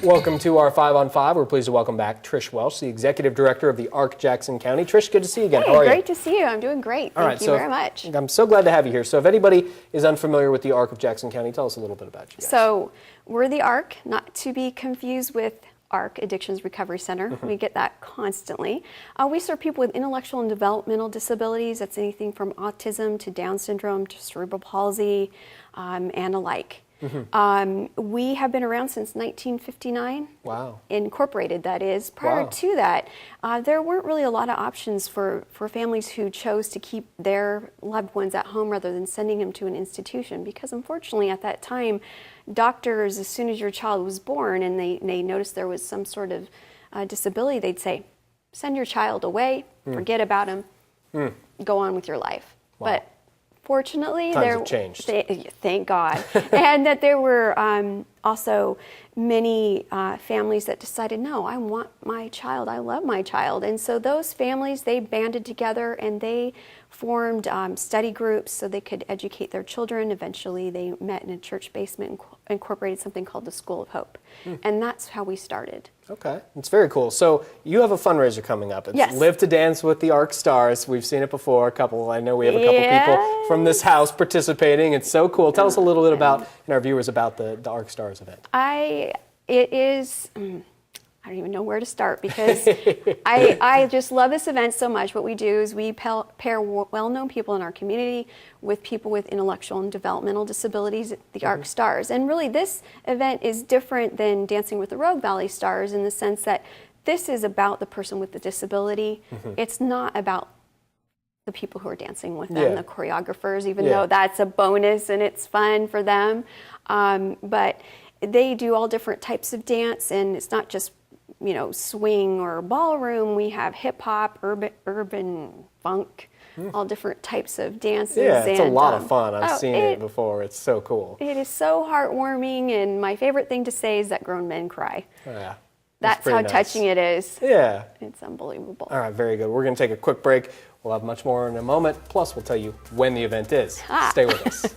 Welcome to our 5 on 5. We're pleased to welcome back Trish Welch, the Executive Director of the ARC Jackson County. Trish, good to see you again. Hey, How are you? Great to see you. I'm doing great. Thank you very much. I'm so glad to have you here. So if anybody is unfamiliar with the ARC of Jackson County, tell us a little bit about you guys. So we're the ARC, not to be confused with ARC, Addictions Recovery Center. We get that constantly. We serve people with intellectual and developmental disabilities. That's anything from autism to Down syndrome to cerebral palsy and alike. We have been around since 1959. Wow. Incorporated, that is. Prior to that, there weren't really a lot of options for families who chose to keep their loved ones at home rather than sending them to an institution, because unfortunately at that time, doctors, as soon as your child was born and they noticed there was some sort of disability, they'd say, send your child away, forget about him, go on with your life. Wow. But fortunately, times have changed. Thank God. And that there were also many families that decided, no, I want my child, I love my child. And so those families, they banded together and they formed study groups so they could educate their children. Eventually, they met in a church basement and incorporated something called the School of Hope. And that's how we started. Okay, it's very cool. So you have a fundraiser coming up. It's Live to Dance with the ARC Stars. We've seen it before. I know we have a couple people from this house participating. It's so cool. Tell us a little bit about, and our viewers, about the ARC Stars event. It is, I don't even know where to start, because I just love this event so much. What we do is we pair well-known people in our community with people with intellectual and developmental disabilities, the ARC Stars. And really this event is different than Dancing with the Rogue Valley Stars in the sense that this is about the person with the disability. It's not about the people who are dancing with them, the choreographers, even though that's a bonus and it's fun for them. But they do all different types of dance, and it's not just, you know, swing or ballroom. We have hip hop, urban funk, all different types of dances. Yeah, it's a lot of fun. I've seen it before. It's so cool. It is so heartwarming, and my favorite thing to say is that grown men cry. Yeah. That's how touching it is. Yeah. It's unbelievable. All right, very good. We're going to take a quick break. We'll have much more in a moment. Plus, we'll tell you when the event is. Stay with us.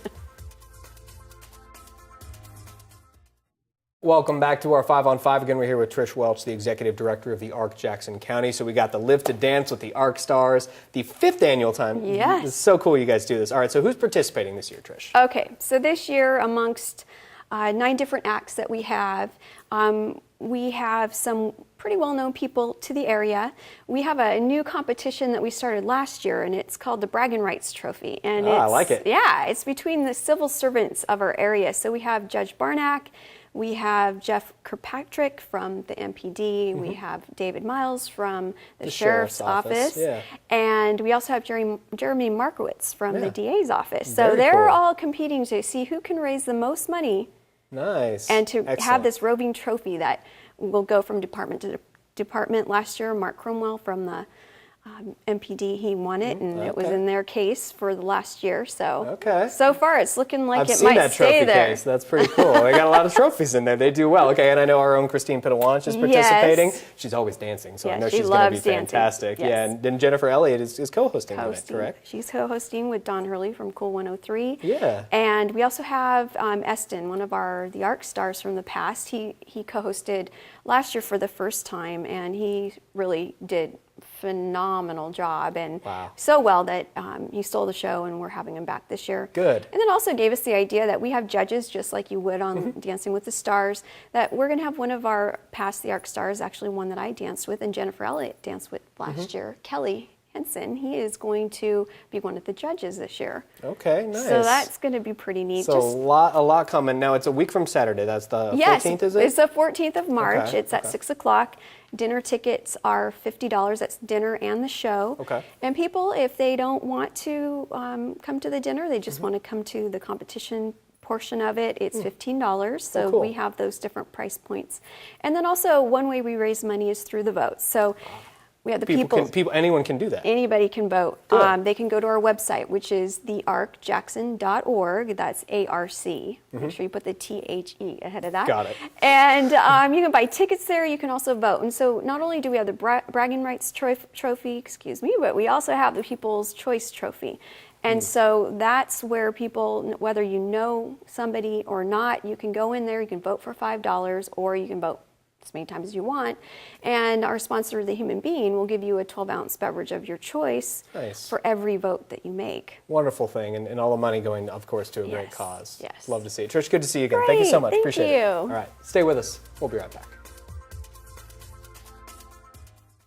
Welcome back to our 5 on 5. Again, we're here with Trish Welch, the Executive Director of the ARC Jackson County. So we got the Live to Dance with the ARC Stars, the 5th annual time. Yes. It's so cool you guys do this. All right, so who's participating this year, Trish? Okay, so this year, amongst 9 different acts that we have some pretty well-known people to the area. We have a new competition that we started last year, and it's called the Bragging Rights Trophy. And I like it. Yeah, it's between the civil servants of our area. So we have Judge Barnack, we have Jeff Kirkpatrick from the MPD, we have David Miles from the Sheriff's Office, and we also have Jeremy Markowitz from the DA's office. So they're all competing to see who can raise the most money. Nice. And to have this roving trophy that will go from department to department. Last year, Mark Cromwell from the MPD, he won it, and it was in their case for the last year. So, so far it's looking like it might stay there. Case. That's pretty cool. They got a lot of trophies in there. They do well. Okay, and I know our own Christine Pitawance is participating. She's always dancing, so I know she's going to be fantastic. Yeah, and then Jennifer Elliott is co-hosting the event, correct? She's co-hosting with Don Hurley from Cool 103. Yeah. And we also have Eston, one of the ARC Stars from the past. He co-hosted last year for the first time, and he really did phenomenal job, and so well that he stole the show, and we're having him back this year. Good. And then also gave us the idea that we have judges, just like you would on Dancing with the Stars, that we're going to have one of our past the ARC Stars, actually one that I danced with and Jennifer Elliott danced with last year, Kelly Henson. He is going to be one of the judges this year. Okay, nice. So that's going to be pretty neat. So a lot coming. Now it's a week from Saturday. That's the 14th, is it? It's the 14th of March. It's at 6 o'clock. Dinner tickets are $50. That's dinner and the show. Okay. And people, if they don't want to come to the dinner, they just want to come to the competition portion of it, it's $15. So we have those different price points. And then also one way we raise money is through the votes. So we have the people. Anyone can do that. Anybody can vote. They can go to our website, which is thearcjackson.org. That's ARC. Make sure you put the THE ahead of that. Got it. And you can buy tickets there. You can also vote. And so not only do we have the Bragging Rights Trophy, but we also have the People's Choice Trophy. And so that's where people, whether you know somebody or not, you can go in there, you can vote for $5, or you can vote as many times as you want. And our sponsor, The Human Being, will give you a 12-ounce beverage of your choice for every vote that you make. Wonderful thing, and all the money going, of course, to a great cause. Yes. Love to see it. Trish, good to see you again. Great. Thank you so much. Thank Appreciate you. it. All right, stay with us. We'll be right back.